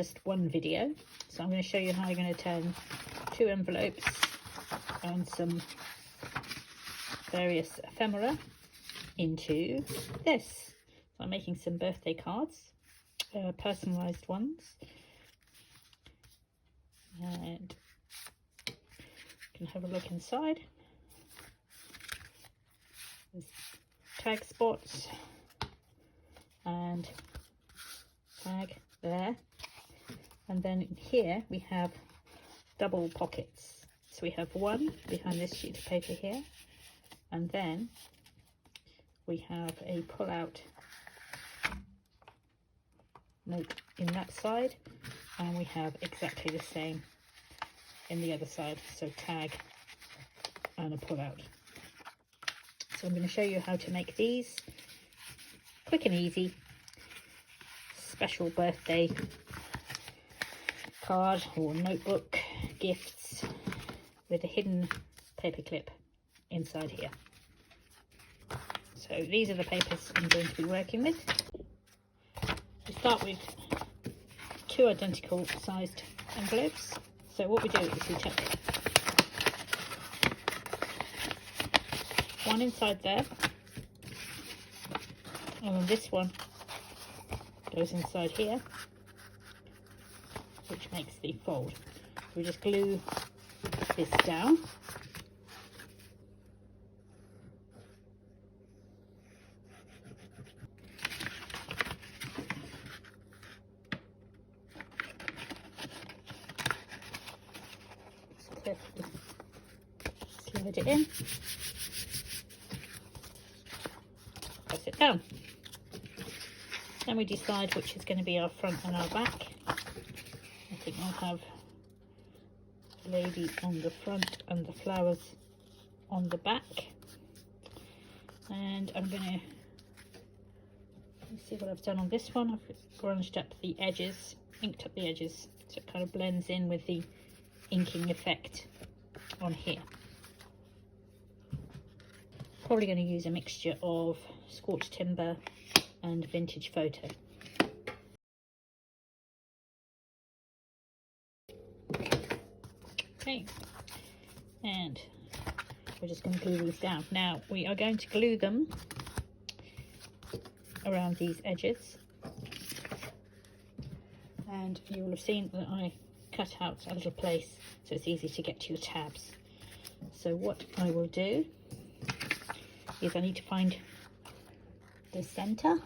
just one video. So I'm going to show you how I'm going to turn 2 envelopes and some various ephemera into this. So I'm making some birthday cards, personalised ones, and you can have a look inside. There's tag spots and tag there, and then here we have double pockets. So we have one behind this sheet of paper here, and then we have a pull-out note in that side, and we have exactly the same in the other side, so tag and a pull-out. So I'm going to show you how to make these quick and easy special birthday card or notebook gifts with a hidden paper clip inside here. So these are the papers I'm going to be working with. We start with 2 identical sized envelopes. So what we do is we take one inside there, and then this one goes inside here, which makes the fold. So we just glue this down. Slide it in, press it down. Then we decide which is going to be our front and our back. I think I'll have the lady on the front and the flowers on the back. And I'm going to see what I've done on this one. I've grunged up the edges, inked up the edges, so it kind of blends in with the inking effect on here. Probably going to use a mixture of scorched timber and vintage photo. Okay, and we're just going to glue these down. Now we are going to glue them around these edges, and you will have seen that I cut out a little place so it's easy to get to your tabs. So what I will do is I need to find the center,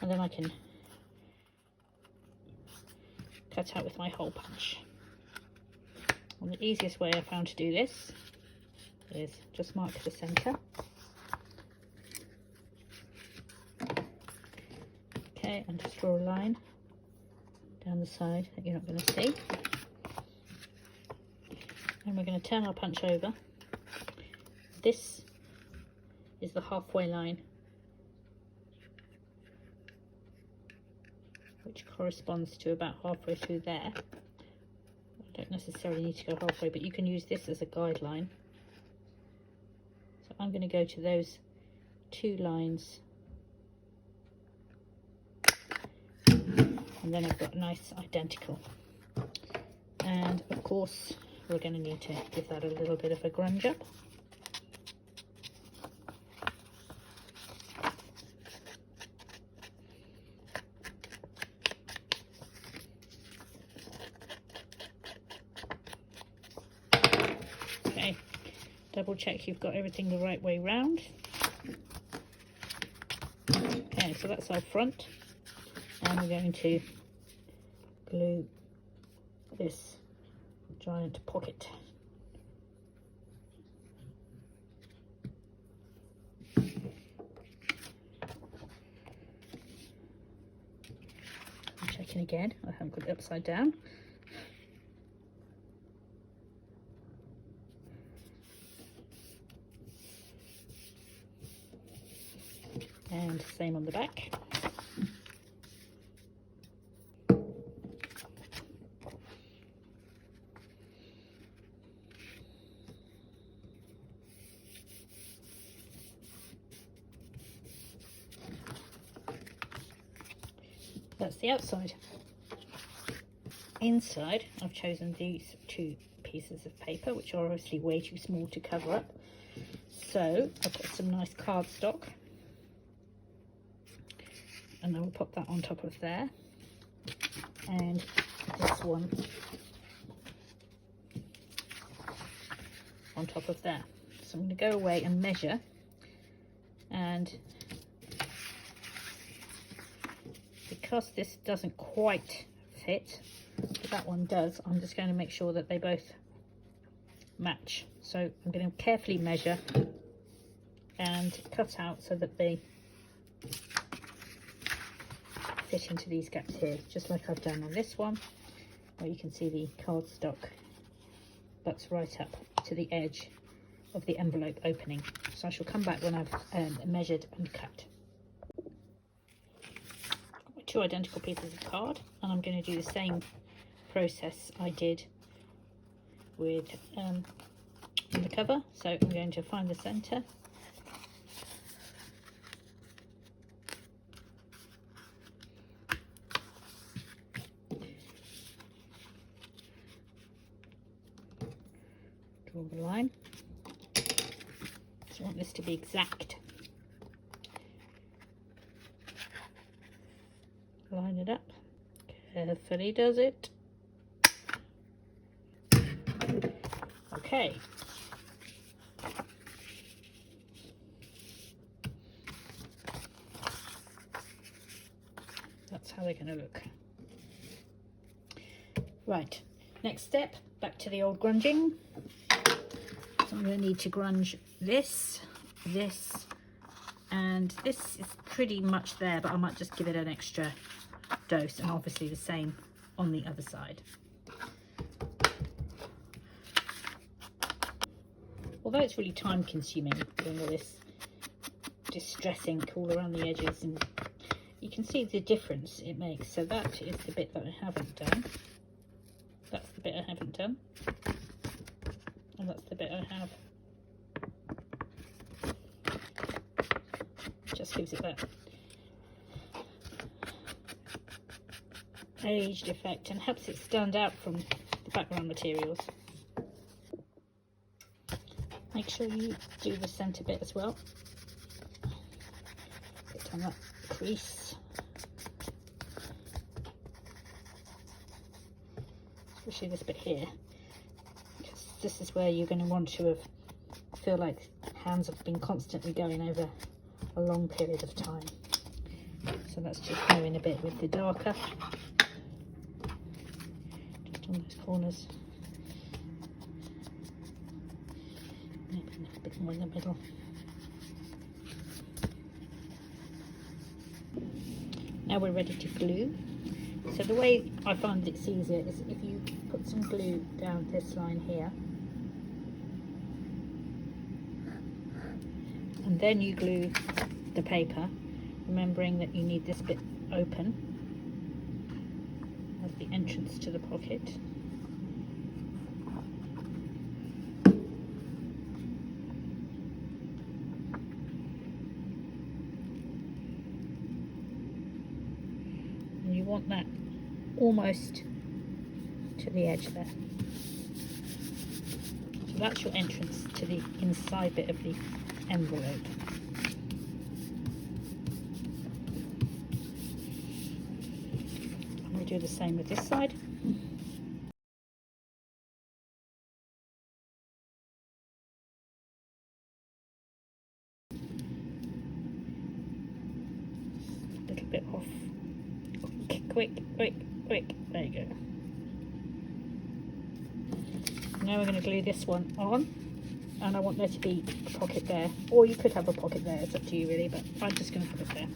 and then I can cut out with my hole punch. And the easiest way I found to do this is just mark the center. Okay, and just draw a line down the side that you're not going to see. And we're going to turn our punch over. This is the halfway line, which corresponds to about halfway through there. I don't necessarily need to go halfway, but you can use this as a guideline. So I'm going to go to those 2 lines, and then I've got a nice identical. And of course we're going to need to give that a little bit of a grunge up. Okay, double check you've got everything the right way round. Okay, so that's our front, and we're going to glue this giant pocket. I'm checking again, I haven't got it upside down. And same on the back. That's the outside. inside, I've chosen these two pieces of paper, which are obviously way too small to cover up. So I've got some nice cardstock, and I will put that on top of there, and this one on top of there. So I'm going to go away and measure, and because this doesn't quite fit, but that one does, I'm just going to make sure that they both match. So I'm going to carefully measure and cut out so that they fit into these gaps here, just like I've done on this one, where you can see the cardstock butts right up to the edge of the envelope opening. So I shall come back when I've measured and cut. I've got my two identical pieces of card, and I'm going to do the same process I did with the cover. So I'm going to find the center, draw the line. I want this to be exact. Line it up. Carefully does it. Okay. That's how they're going to look. Right. Next step, back to the old grunging. So I'm going to need to grunge this, and this is pretty much there, but I might just give it an extra dose, and obviously the same on the other side. Although it's really time consuming doing all this distress ink all around the edges, and you can see the difference it makes. So that is the bit that I haven't done. That's the bit I haven't done. And that's the bit I have. Just gives it that aged effect and helps it stand out from the background materials. Make sure you do the centre bit as well. Put on that crease. Especially this bit here. This is where you're going to want to feel like hands have been constantly going over a long period of time. So let's just go in a bit with the darker, just on those corners, maybe a bit more in the middle. Now we're ready to glue. So the way I find it's easier is if you put some glue down this line here, and then you glue the paper, remembering that you need this bit open as the entrance to the pocket. And you want that almost to the edge there. So that's your entrance to the inside bit of the envelope. I'm going to do the same with this side. A little bit off. Quick. There you go. Now we're going to glue this one on. And I want there to be a pocket there, or you could have a pocket there, it's up to you really, but I'm just going to have it there.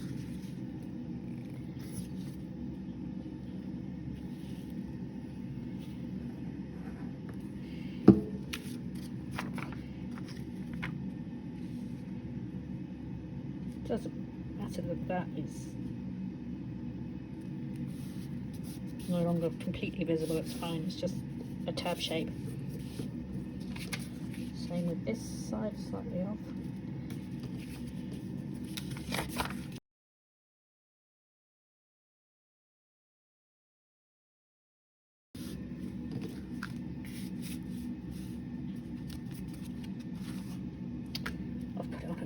It doesn't matter that that is no longer completely visible, it's fine, it's just a tab shape. Same with this side, slightly off.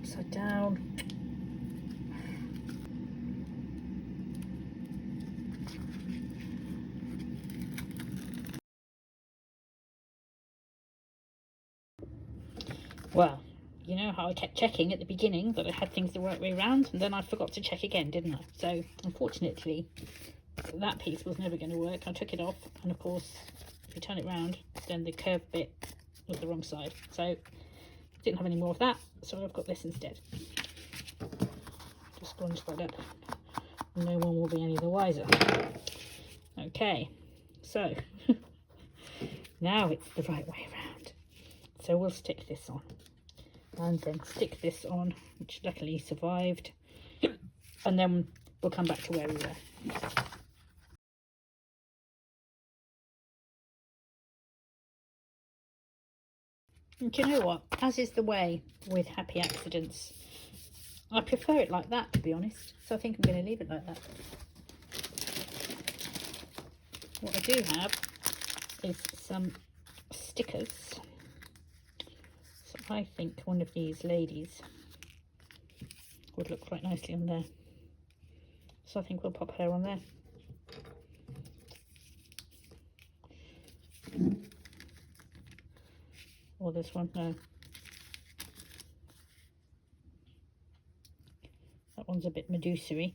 upside down. Well, you know how I kept checking at the beginning that I had things the right way around, and then I forgot to check again, didn't I? So unfortunately that piece was never going to work. I took it off, and of course if you turn it round, then the curved bit was the wrong side, so didn't have any more of that, so I've got this instead. Just sponge like that, no one will be any the wiser. Okay, so now it's the right way around, so we'll stick this on and then stick this on, which luckily survived, and then we'll come back to where we were. And do you know what, as is the way with happy accidents, I prefer it like that, to be honest, so I think I'm going to leave it like that. What I do have is some stickers, so I think one of these ladies would look quite nicely on there, so I think we'll pop her on there. Or this one, no. That one's a bit Medusa-y.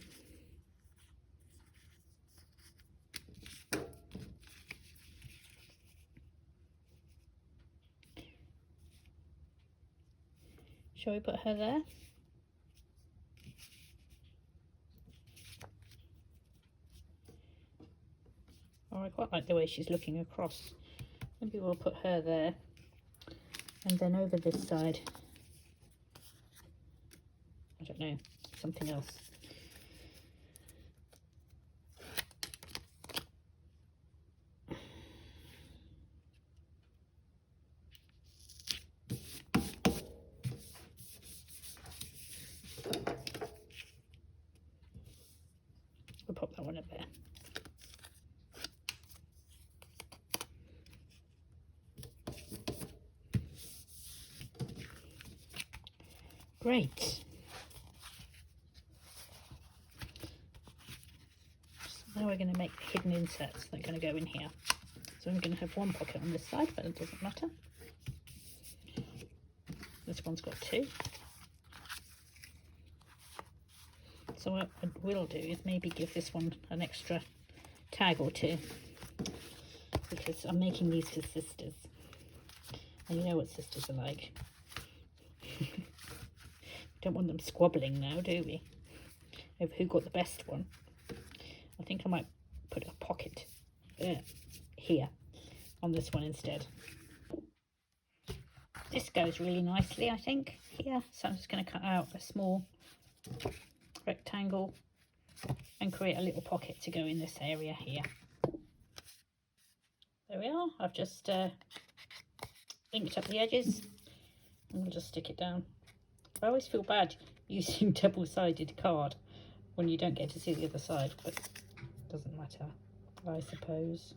Shall we put her there? Oh, I quite like the way she's looking across. Maybe we'll put her there. And then over this side, I don't know, something else. We'll pop that one up there. Great. So now we're going to make hidden inserts that are going to go in here. So I'm going to have one pocket on this side, but it doesn't matter. This one's got two. So what I will do is maybe give this one an extra tag or two, because I'm making these for sisters. And you know what sisters are like. Don't want them squabbling now, do we? Over who got the best one. I think I might put a pocket here on this one instead. This goes really nicely, I think, here. So I'm just going to cut out a small rectangle and create a little pocket to go in this area here. There we are. I've just inked up the edges, and we'll just stick it down. I always feel bad using double-sided card when you don't get to see the other side, but it doesn't matter, I suppose.